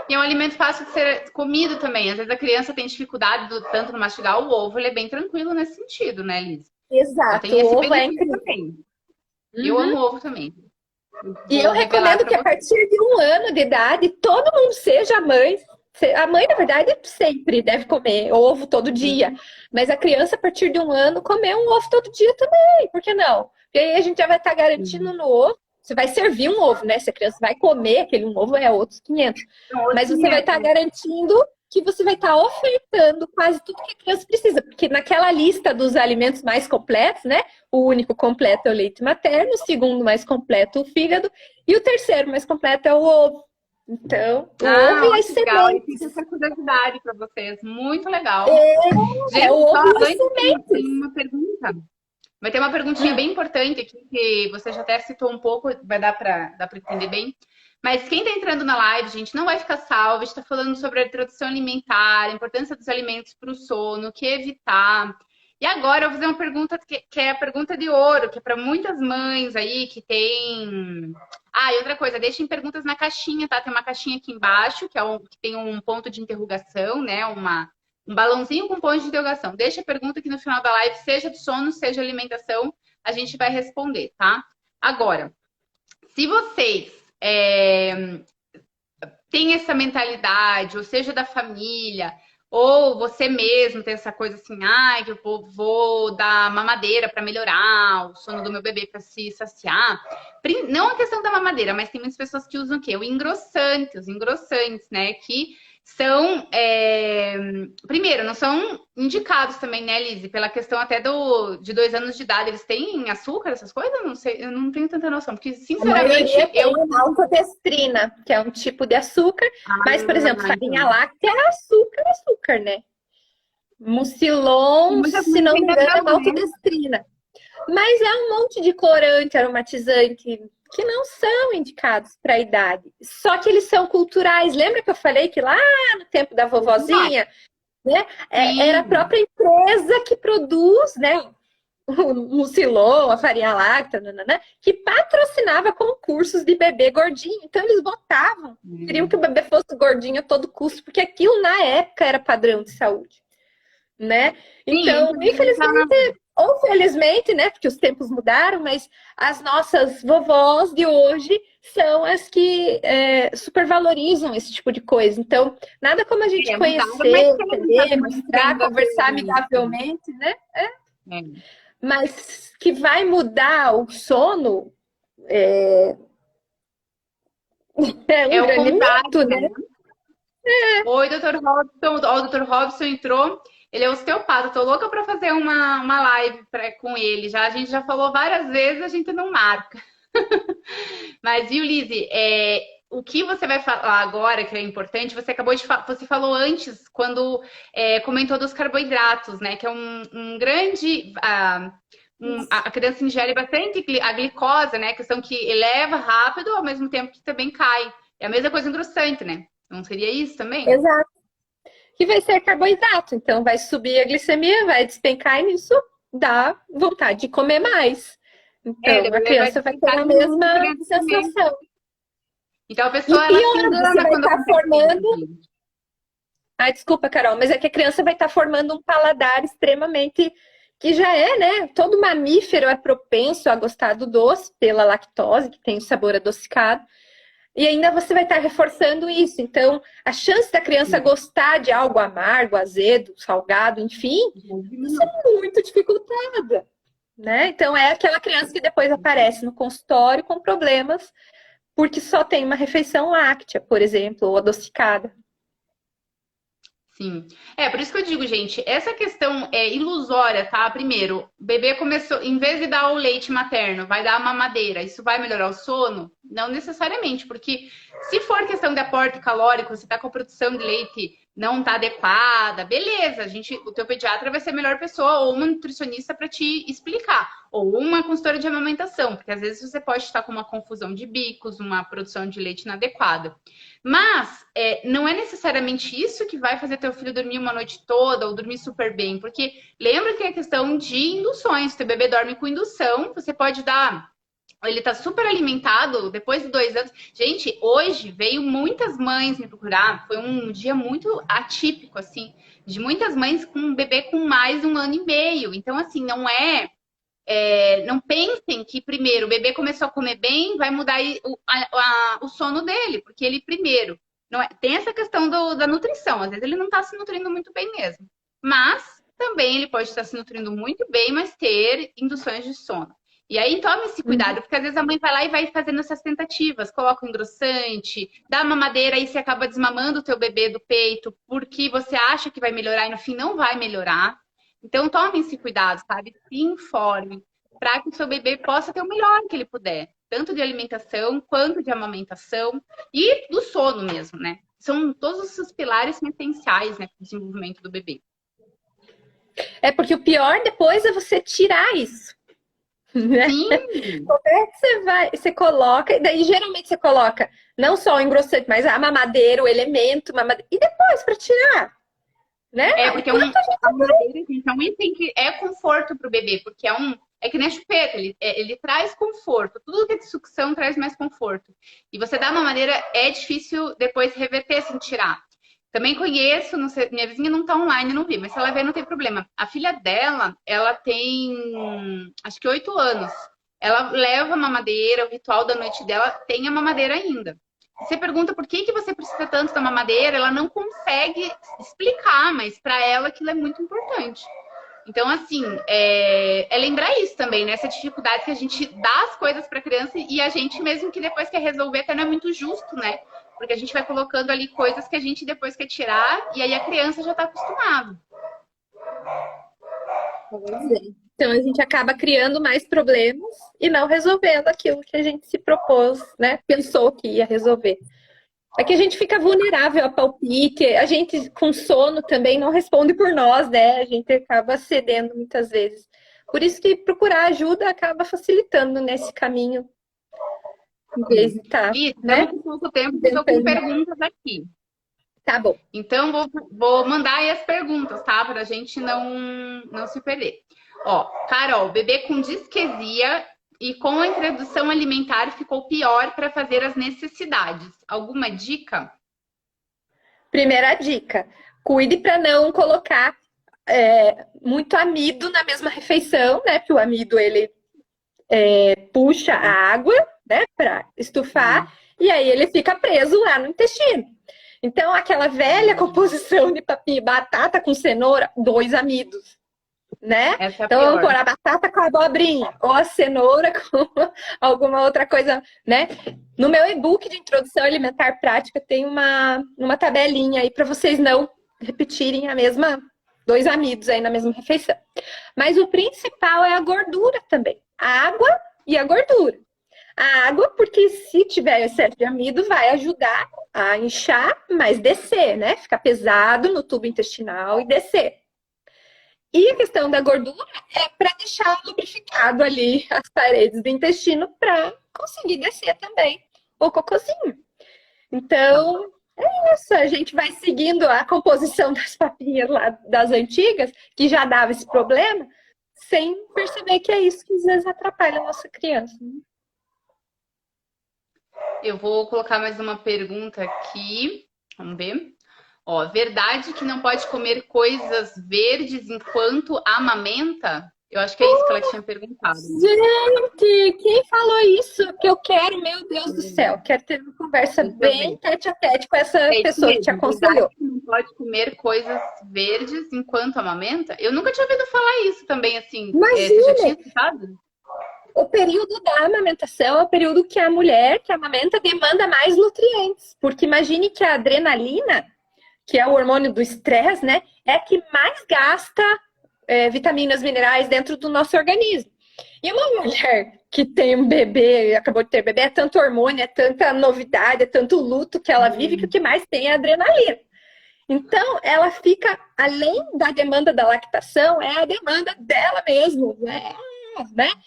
E é um alimento fácil de ser comido também. Às vezes a criança tem dificuldade tanto no mastigar o ovo, ele é bem tranquilo nesse sentido, né, Liz? Exato, tem esse o ovo é incrível. Também. Eu amo ovo também. E eu recomendo que a partir de 1 ano de idade, todo mundo seja mãe. A mãe, na verdade, sempre deve comer ovo todo dia. Mas a criança, a partir de 1 ano, comer um ovo todo dia também. Por que não? Porque aí a gente já vai estar garantindo no ovo. Você vai servir um ovo, né? Se a criança vai comer aquele um ovo, é outros 500. Mas você vai estar garantindo que você vai estar ofertando quase tudo que a criança precisa. Porque naquela lista dos alimentos mais completos, né? O único completo é o leite materno, o segundo mais completo é o fígado e o terceiro mais completo é o ovo. Então, o ovo e as sementes. Essa curiosidade para vocês, muito legal. Gente, o ovo e as sementes. Tem uma pergunta. Vai ter uma perguntinha bem importante aqui, que você já até citou um pouco, vai dar para entender bem. Mas quem está entrando na live, gente, não vai ficar salvo. A gente está falando sobre a introdução alimentar, a importância dos alimentos para o sono, o que evitar. E agora eu vou fazer uma pergunta que é a pergunta de ouro, que é para muitas mães aí que tem... e outra coisa, deixem perguntas na caixinha, tá? Tem uma caixinha aqui embaixo, que tem um ponto de interrogação, né? Um balãozinho com ponto de interrogação. Deixa a pergunta que no final da live, seja de sono, seja alimentação, a gente vai responder, tá? Agora, se vocês têm essa mentalidade, ou seja, da família... Ou você mesmo tem essa coisa assim, que eu vou dar mamadeira para melhorar o sono do meu bebê para se saciar. Não a questão da mamadeira, mas tem muitas pessoas que usam o quê? Os engrossantes, né? Que são, primeiro, não são indicados também, né, Lizzy? Pela questão até de 2 anos de idade. Eles têm açúcar, essas coisas? Não sei, eu não tenho tanta noção. Porque, sinceramente, eu tenho maltodestrina, que é um tipo de açúcar. Mas, por exemplo, farinha láctea é açúcar, né? Mucilon, se não me engano, é maltodestrina. Mas é um monte de corante, aromatizante, que não são indicados para a idade. Só que eles são culturais. Lembra que eu falei que lá no tempo da vovozinha, né, era a própria empresa que produz, né, o Mucilon, a farinha láctea, que patrocinava concursos de bebê gordinho. Então eles botavam, queriam que o bebê fosse gordinho a todo custo, porque aquilo na época era padrão de saúde, né? Então, infelizmente... Ou felizmente, né? Porque os tempos mudaram, mas as nossas vovós de hoje são as que supervalorizam esse tipo de coisa. Então, nada como a gente conhecer, entender, mostrar, conversar amigavelmente, né? Mas que vai mudar o sono é um grande mito, né? Oi, doutor Robson. Ó, o doutor Robson entrou. Ele é osteopata. Tô louca para fazer uma live com ele. Já, a gente já falou várias vezes, a gente não marca. Mas, viu, Lizzy, o que você vai falar agora, que é importante, você acabou de você falou antes, quando comentou dos carboidratos, né? Que é um grande. A criança ingere bastante a glicose, né? Questão que eleva rápido, ao mesmo tempo que também cai. É a mesma coisa engrossante, né? Não seria isso também? Exato. Que vai ser carboidrato. Então, vai subir a glicemia, vai despencar e nisso dá vontade de comer mais. Então, a criança vai ter a mesma sensação. Então, a E pessoa, ela se pior, você engana vai quando estar acontece formando. isso. Ai, desculpa, Carol, mas é que a criança vai estar formando um paladar extremamente. Que já é, né? Todo mamífero é propenso a gostar do doce pela lactose, que tem o sabor adocicado. E ainda você vai estar reforçando isso. Então, a chance da criança gostar de algo amargo, azedo, salgado, enfim, isso é muito dificultada, né? Então, é aquela criança que depois aparece no consultório com problemas porque só tem uma refeição láctea, por exemplo, ou adocicada. Sim. Por isso que eu digo, gente, essa questão é ilusória, tá? Primeiro, o bebê começou, em vez de dar o leite materno, vai dar a mamadeira. Isso vai melhorar o sono? Não necessariamente, porque se for questão de aporte calórico, você tá com a produção de leite não tá adequada, beleza, o teu pediatra vai ser a melhor pessoa ou uma nutricionista para te explicar, ou uma consultora de amamentação, porque às vezes você pode estar com uma confusão de bicos, uma produção de leite inadequada. Mas não é necessariamente isso que vai fazer teu filho dormir uma noite toda ou dormir super bem, porque lembra que é questão de induções. Teu bebê dorme com indução, você pode dar. Ele tá super alimentado depois de 2 anos. Gente, hoje veio muitas mães me procurar. Foi um dia muito atípico, assim, de muitas mães com um bebê com mais de 1 ano e meio. Então, assim, não pensem que primeiro o bebê começou a comer bem, vai mudar o sono dele, porque ele primeiro não é, tem essa questão da nutrição. Às vezes ele não está se nutrindo muito bem mesmo, mas também ele pode estar se nutrindo muito bem, mas ter induções de sono. E aí tome esse cuidado, porque às vezes a mãe vai lá e vai fazendo essas tentativas, coloca um engrossante, dá mamadeira e você acaba desmamando o teu bebê do peito, porque você acha que vai melhorar e no fim não vai melhorar. Então, tome esse cuidado, sabe? Se informe para que o seu bebê possa ter o melhor que ele puder, tanto de alimentação quanto de amamentação e do sono mesmo, né? São todos os pilares essenciais, né, para o desenvolvimento do bebê. É porque o pior depois é você tirar isso. Né? Sim! Como é que você coloca, e daí geralmente você coloca não só o engrossante, mas a mamadeira, o elemento, e depois para tirar, né? Porque a mamadeira, gente, é um item que é conforto para o bebê, porque é que nem a chupeta, ele traz conforto. Tudo que é de sucção traz mais conforto. E você dar mamadeira é difícil depois reverter sem tirar. Também conheço, não sei, minha vizinha não tá online, não vi, mas se ela ver, não tem problema. A filha dela, ela tem acho que 8 anos. Ela leva a mamadeira, o ritual da noite dela tem a mamadeira ainda. Você pergunta por que você precisa tanto da mamadeira, ela não consegue explicar, mas para ela aquilo é muito importante. Então, assim, lembrar isso também, né? Essa dificuldade que a gente dá as coisas para a criança e a gente mesmo que depois quer resolver até não é muito justo, né? Porque a gente vai colocando ali coisas que a gente depois quer tirar e aí a criança já está acostumada. Então a gente acaba criando mais problemas e não resolvendo aquilo que a gente se propôs, né? Pensou que ia resolver. É que a gente fica vulnerável a palpite, a gente com sono também não responde por nós, né? A gente acaba cedendo muitas vezes. Por isso que procurar ajuda acaba facilitando nesse caminho. Em vez de estar, né? Estamos com pouco tempo, estou com perguntas aqui. Tá bom. Então, vou mandar aí as perguntas, tá? Para a gente não se perder. Ó, Carol, bebê com disquesia e com a introdução alimentar ficou pior para fazer as necessidades. Alguma dica? Primeira dica: cuide para não colocar muito amido na mesma refeição, né? Porque o amido ele puxa a água, né? Para estufar e aí ele fica preso lá no intestino. Então, aquela velha composição de batata com cenoura, 2 amidos. né? Essa é a Então vamos pôr pior. a batata com a abobrinha, ou a cenoura com alguma outra coisa, né? No meu e-book de introdução alimentar prática tem uma tabelinha aí para vocês não repetirem a mesma, dois amidos aí na mesma refeição. Mas o principal é a gordura também. A água e a gordura. A água, porque se tiver excesso de amido, vai ajudar a inchar, mas descer, né? Ficar pesado no tubo intestinal e descer. E a questão da gordura é para deixar lubrificado ali as paredes do intestino para conseguir descer também o cocôzinho. Então, é isso. A gente vai seguindo a composição das papinhas lá das antigas, que já dava esse problema, sem perceber que é isso que às vezes atrapalha a nossa criança. Eu vou colocar mais uma pergunta aqui. Vamos ver. Ó, verdade que não pode comer coisas verdes enquanto amamenta? Eu acho que é isso que ela tinha perguntado. Gente, quem falou isso? Que eu quero, meu Deus do céu, quero ter uma conversa bem tete a tete com essa pessoa que te aconselhou. Verdade que não pode comer coisas verdes enquanto amamenta? Eu nunca tinha ouvido falar isso também, assim. Você já tinha escutado? O período da amamentação é o período que a mulher que amamenta demanda mais nutrientes. Porque imagine que a adrenalina, que é o hormônio do estresse, né, é a que mais gasta vitaminas, minerais dentro do nosso organismo. E uma mulher que tem um bebê, acabou de ter bebê, é tanto hormônio, é tanta novidade, é tanto luto que ela vive, que o que mais tem é adrenalina. Então, ela fica, além da demanda da lactação, é a demanda dela mesmo, né?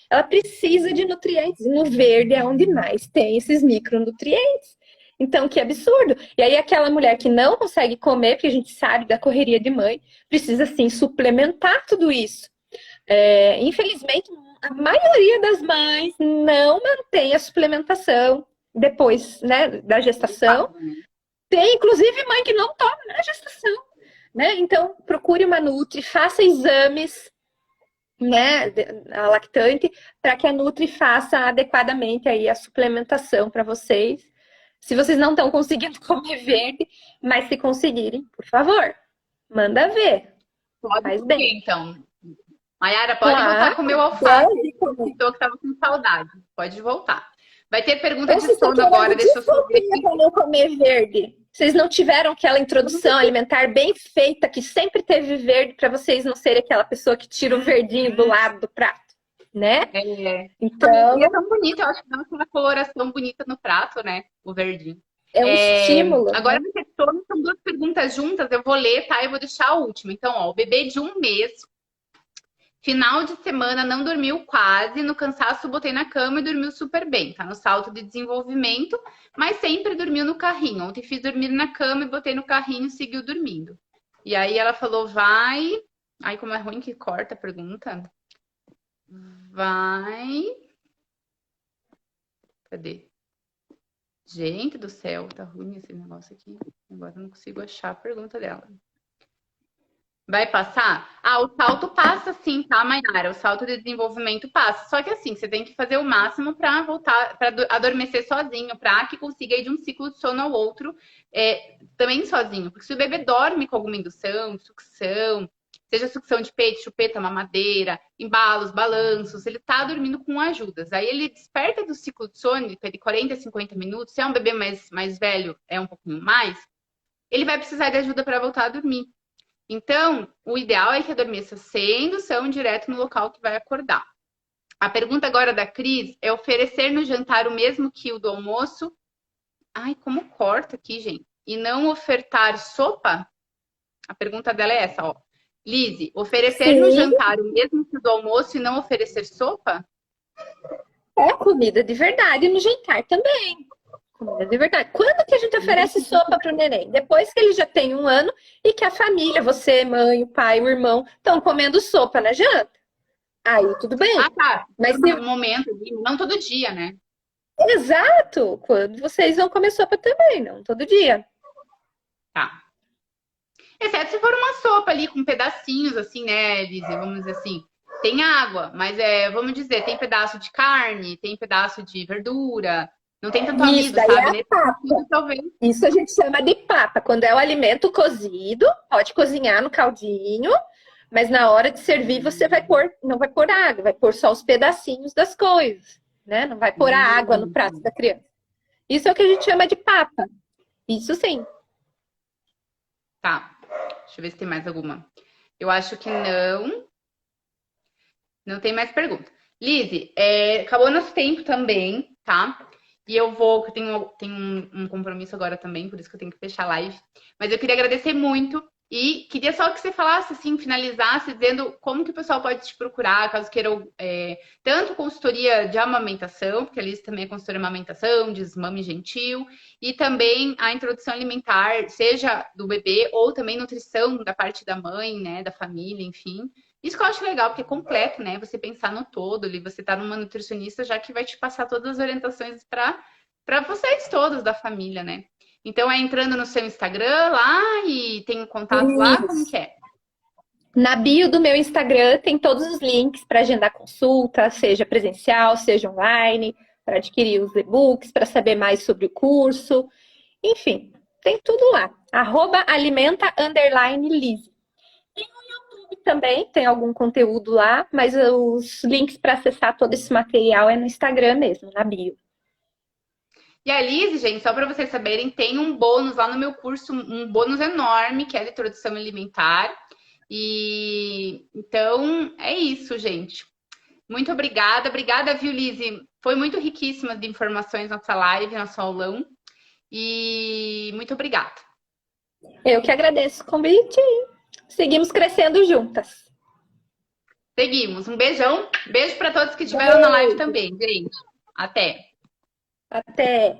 Ela precisa de nutrientes. E no verde é onde mais tem esses micronutrientes. Então, que absurdo. E aí, aquela mulher que não consegue comer, porque a gente sabe da correria de mãe, precisa, sim, suplementar tudo isso. Infelizmente, a maioria das mães não mantém a suplementação depois, né, da gestação. Tem, inclusive, mãe que não toma na gestação, né? Então, procure uma nutri, faça exames, né, a lactante, para que a nutri faça adequadamente aí a suplementação para vocês. Se vocês não estão conseguindo comer verde, mas se conseguirem, por favor, manda ver. Pode Faz comer, bem. então. Mayara, pode voltar com o meu alface. Citou que estava com saudade. Pode voltar. Vai ter pergunta de sono agora. Deixa eu subir aqui. Para não comer verde. Vocês não tiveram aquela introdução alimentar bem feita que sempre teve verde para vocês não serem aquela pessoa que tira o verdinho do lado do prato, né? Então, e é tão bonito. Eu acho que dá uma coloração bonita no prato, né? O verdinho. É um estímulo. Agora, né? São duas perguntas juntas. Eu vou ler, tá? Eu vou deixar a última. Então, ó, o bebê de 1 mês. Final de semana não dormiu quase, no cansaço botei na cama e dormiu super bem. Tá no salto de desenvolvimento, mas sempre dormiu no carrinho. Ontem fiz dormir na cama e botei no carrinho e seguiu dormindo. E aí ela falou, vai... Ai, como é ruim que corta a pergunta. Vai... Cadê? Gente do céu, tá ruim esse negócio aqui. Agora eu não consigo achar a pergunta dela. Vai passar? O salto passa sim, tá, Mayara? O salto de desenvolvimento passa. Só que assim, você tem que fazer o máximo para voltar, para adormecer sozinho, para que consiga ir de um ciclo de sono ao outro também sozinho. Porque se o bebê dorme com alguma indução, sucção, seja sucção de peito, chupeta, mamadeira, embalos, balanços, ele tá dormindo com ajudas. Aí ele desperta do ciclo de sono, que é de 40 a 50 minutos. Se é um bebê mais velho, é um pouquinho mais, ele vai precisar de ajuda para voltar a dormir. Então, o ideal é que adormeça sem indução direto no local que vai acordar. A pergunta agora da Cris é oferecer no jantar o mesmo quilo do almoço. Ai, como corta aqui, gente. E não ofertar sopa? A pergunta dela é essa, ó. Lise, oferecer no jantar o mesmo quilo do almoço e não oferecer sopa? É comida de verdade no jantar também. Comida de verdade. Quando que a gente oferece sopa para o neném? Depois que ele já tem 1 ano e que a família, você, mãe, o pai, o irmão, estão comendo sopa na janta. Aí tudo bem. Tá. Mas no momento, não todo dia, né? Exato. Quando vocês vão comer sopa também, não todo dia. Tá. Exceto se for uma sopa ali com pedacinhos, assim, né, Lise? Vamos dizer assim. Tem água, mas vamos dizer, tem pedaço de carne, tem pedaço de verdura. Não tem tanto amido, sabe? É papa. Talvez. Isso a gente chama de papa. Quando é o alimento cozido, pode cozinhar no caldinho, Mas na hora de servir, você vai pôr, não vai pôr água, vai pôr só os pedacinhos das coisas, né? Não vai pôr a água no prato da criança. Isso é o que a gente chama de papa. Isso sim. Tá. Deixa eu ver se tem mais alguma. Eu acho que não. Não tem mais pergunta. Lizzy, acabou nosso tempo também, tá? E eu vou, eu tenho um compromisso agora também, por isso que eu tenho que fechar a live. Mas eu queria agradecer muito e queria só que você falasse, assim, finalizasse, dizendo como que o pessoal pode te procurar, caso queiram tanto consultoria de amamentação, porque a Lizzy também é consultora de amamentação, de desmame gentil, e também a introdução alimentar, seja do bebê ou também nutrição da parte da mãe, né, da família, enfim. Isso que eu acho legal, porque é completo, né? Você pensar no todo, ali, você tá numa nutricionista já que vai te passar todas as orientações para vocês todos da família, né? Então é entrando no seu Instagram lá e tem um contato lá, como que Isso. é? Na bio do meu Instagram tem todos os links para agendar consulta, seja presencial, seja online, para adquirir os e-books, para saber mais sobre o curso. Enfim, tem tudo lá. @alimenta_Lizzy. E no YouTube também tem algum conteúdo lá, mas os links para acessar todo esse material é no Instagram mesmo, na bio. E a Lizzy, gente, só para vocês saberem, tem um bônus lá no meu curso, um bônus enorme, que é de introdução alimentar. E então é isso, gente. Muito obrigada. Obrigada, viu, Lizzy? Foi muito riquíssima de informações nossa live, nosso aulão. E muito obrigada. Eu que agradeço o convite. Seguimos crescendo juntas. Seguimos. Um beijão. Beijo para todos que estiveram na live também, gente. Até. Até.